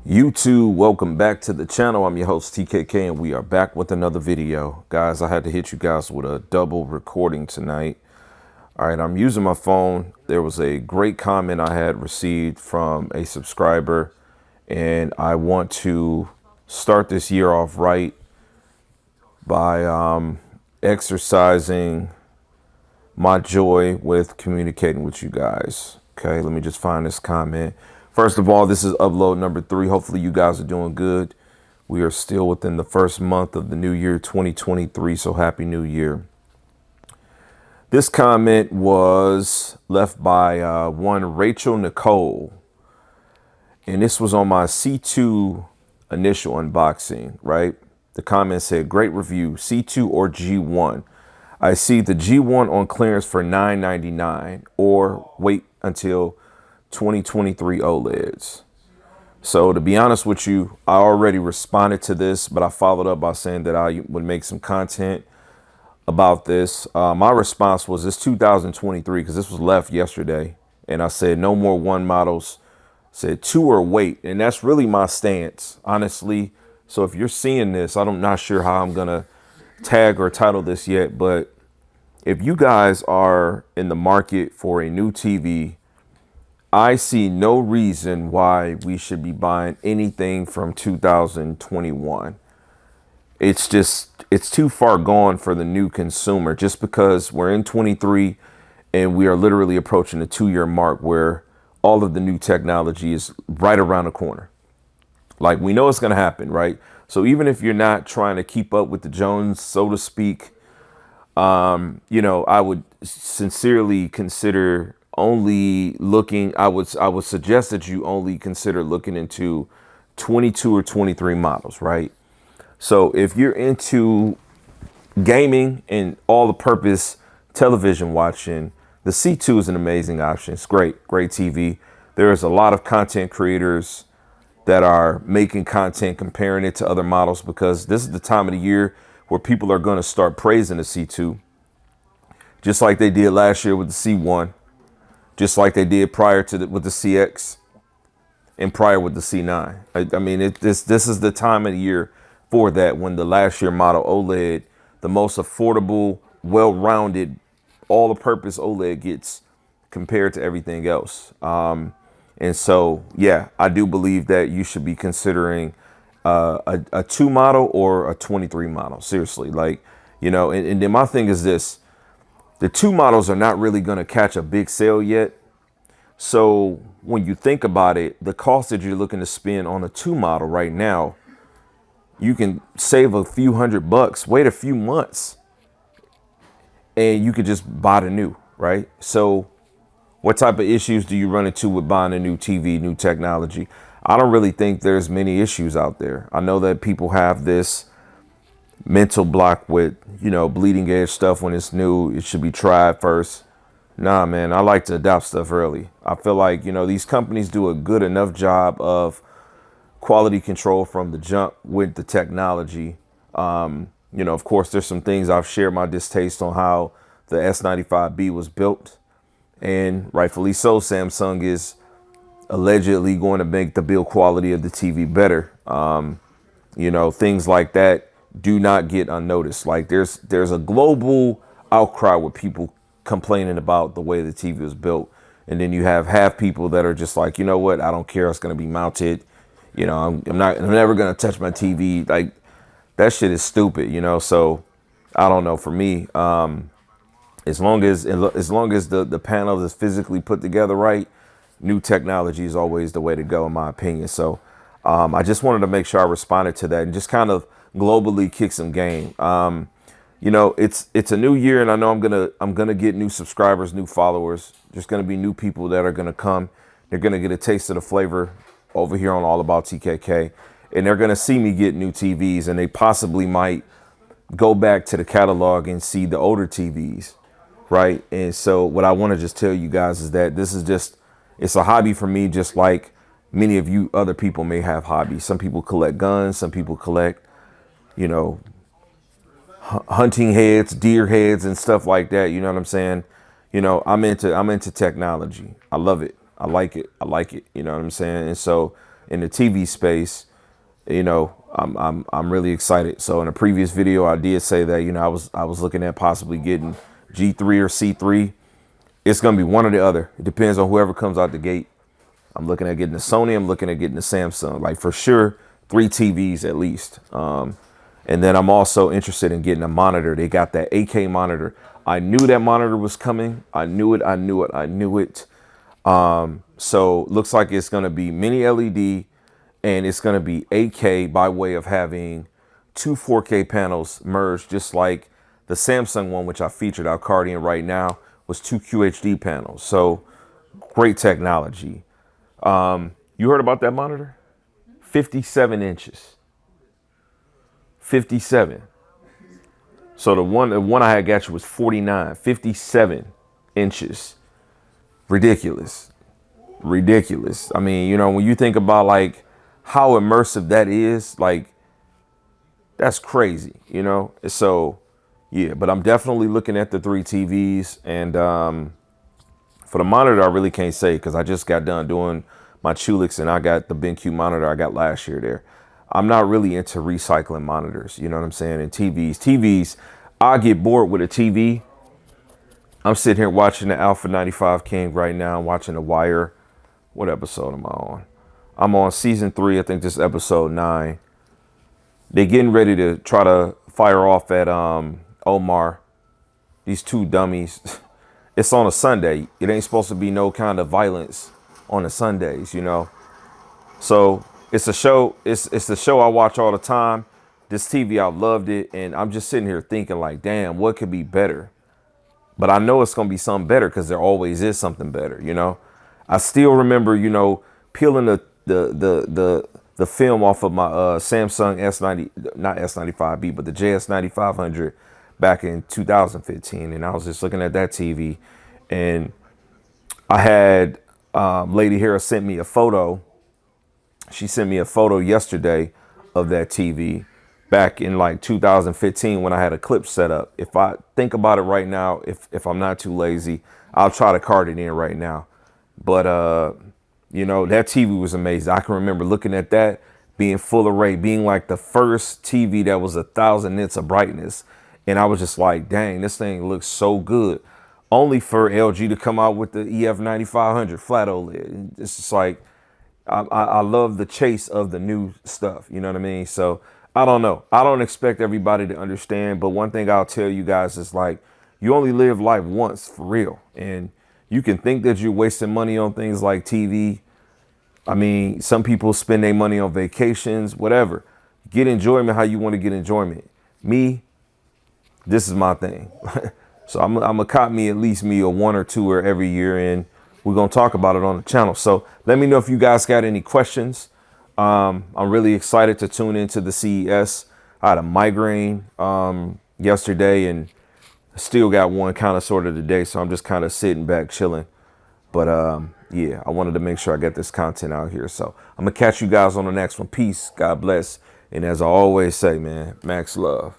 YouTube, welcome back to the channel. I'm your host TKK and we are back with another video. Guys, I had to hit you guys with a double recording tonight. All right, I'm using my phone. There was a great comment I had received from a subscriber and I want to start this year off right by exercising my joy with communicating with you guys. Okay, let me just find this comment. First of all, this is upload number 3. Hopefully you guys are doing good. We are still within the first month of the new year 2023, so happy new year. This comment was left by one Rachel Nicole, and this was on my C2 initial unboxing, right? The comment said, great review, C2 or G1. I see the G1 on clearance for $9.99 or wait until 2023 OLEDs. So to be honest with you, I already responded to this, but I followed up by saying that I would make some content about this. My response was this 2023 because this was left yesterday. And I said no more one models, said 2 or wait. And that's really my stance, honestly. So if you're seeing this, I'm not sure how I'm going to tag or title this yet, but if you guys are in the market for a new TV, I see no reason why we should be buying anything from 2021. It's too far gone for the new consumer just because we're in 23 and we are literally approaching the 2-year mark where all of the new technology is right around the corner. Like, we know it's going to happen, right? So even if you're not trying to keep up with the Jones, so to speak, I would sincerely consider only looking. I would suggest that you only consider looking into 22 or 23 models, right? So if you're into gaming and all the purpose television watching, the C2 is an amazing option. It's great TV. There's a lot of content creators that are making content comparing it to other models because this is the time of the year where people are going to start praising the C2, just like they did last year with the C1, just like they did prior to with the CX and prior with the C9. I mean, this is the time of the year for that, when the last year model OLED, the most affordable, well-rounded, all-the-purpose OLED gets compared to everything else. And so, yeah, I do believe that you should be considering a 2 model or a 23 model. Seriously, like, and then my thing is this. The 2 models are not really going to catch a big sale yet. So when you think about it, the cost that you're looking to spend on a 2 model right now, you can save a few $100, wait a few months, and you could just buy the new, right? So what type of issues do you run into with buying a new TV, new technology? I don't really think there's many issues out there. I know that people have this mental block with, bleeding edge stuff. When it's new, it should be tried first. Nah, man, I like to adopt stuff early. I feel like, these companies do a good enough job of quality control from the jump with the technology. Of course, there's some things I've shared my distaste on how the S95B was built, and rightfully so. Samsung is allegedly going to make the build quality of the TV better. Things like that do not get unnoticed. Like, there's a global outcry with people complaining about the way the TV was built, and then you have half people that are just like, you know what, I don't care, it's going to be mounted. I'm never going to touch my TV. Like, that shit is stupid. So I don't know. For me, as long as the panel is physically put together right, new technology is always the way to go, in my opinion. So I just wanted to make sure I responded to that and just kind of globally kick some game. It's a new year, and I know I'm gonna get new subscribers, new followers. There's gonna be new people that are gonna come. They're gonna get a taste of the flavor over here on All About TKK, and they're gonna see me get new TVs, and they possibly might go back to the catalog and see the older TVs, right? And so what I want to just tell you guys is that it's a hobby for me, just like many of you other people may have hobbies. Some people collect guns, some people collect, hunting heads, deer heads, and stuff like that. You know what I'm saying? I'm into technology. I love it. I like it. You know what I'm saying? And so in the TV space, you know, I'm really excited. So in a previous video, I did say that, you know, I was looking at possibly getting G3 or C3. It's going to be one or the other. It depends on whoever comes out the gate. I'm looking at getting the Sony. I'm looking at getting the Samsung, like for sure, 3 TVs at least. And then I'm also interested in getting a monitor. They got that 8K monitor. I knew that monitor was coming. I knew it. I knew it. I knew it. So looks like it's going to be mini LED, and it's going to be 8K by way of having 2 4K panels merged, just like the Samsung one, which I featured our Cardian right now, was 2 QHD panels. So great technology. You heard about that monitor? 57 inches. 57. So the one I had got you was 49, 57 inches. Ridiculous. Ridiculous. I mean, you know, when you think about like how immersive that is, like that's crazy, you know? So yeah, but I'm definitely looking at the 3 TVs, and for the monitor, I really can't say because I just got done doing my Chulix and I got the BenQ monitor I got last year there. I'm not really into recycling monitors, you know what I'm saying? And TVs, I get bored with a TV. I'm sitting here watching the Alpha 95 King right now, watching The Wire. What episode am I on? I'm on season 3, I think this is episode 9. They're getting ready to try to fire off at Omar, these 2 dummies. It's on a Sunday. It ain't supposed to be no kind of violence on the Sundays, you know? So it's a show. It's the show I watch all the time. This TV, I loved it. And I'm just sitting here thinking like, damn, what could be better? But I know it's going to be something better because there always is something better, you know? I still remember, you know, peeling the film off of my Samsung S90, not S95B, but the JS9500 back in 2015. And I was just looking at that TV, and I had Lady Hera sent me a photo. She sent me a photo yesterday of that TV back in like 2015 when I had a clip set up. If I think about it right now, if I'm not too lazy, I'll try to card it in right now. But, you know, that TV was amazing. I can remember looking at that, being full array, being like the first TV that was 1,000 nits of brightness. And I was just like, dang, this thing looks so good. Only for LG to come out with the EF9500 flat OLED. It's just like, I love the chase of the new stuff. You know what I mean? So I don't know. I don't expect everybody to understand. But one thing I'll tell you guys is like, you only live life once for real. And you can think that you're wasting money on things like TV. I mean, some people spend their money on vacations, whatever. Get enjoyment how you want to get enjoyment. Me, this is my thing. So I'm going to cop me at least me a 1 or 2 every year, and we're going to talk about it on the channel. So let me know if you guys got any questions. I'm really excited to tune into the CES. I had a migraine yesterday and still got one kind of sort of today. So I'm just kind of sitting back chilling. But yeah, I wanted to make sure I get this content out here. So I'm going to catch you guys on the next one. Peace. God bless. And as I always say, man, max love.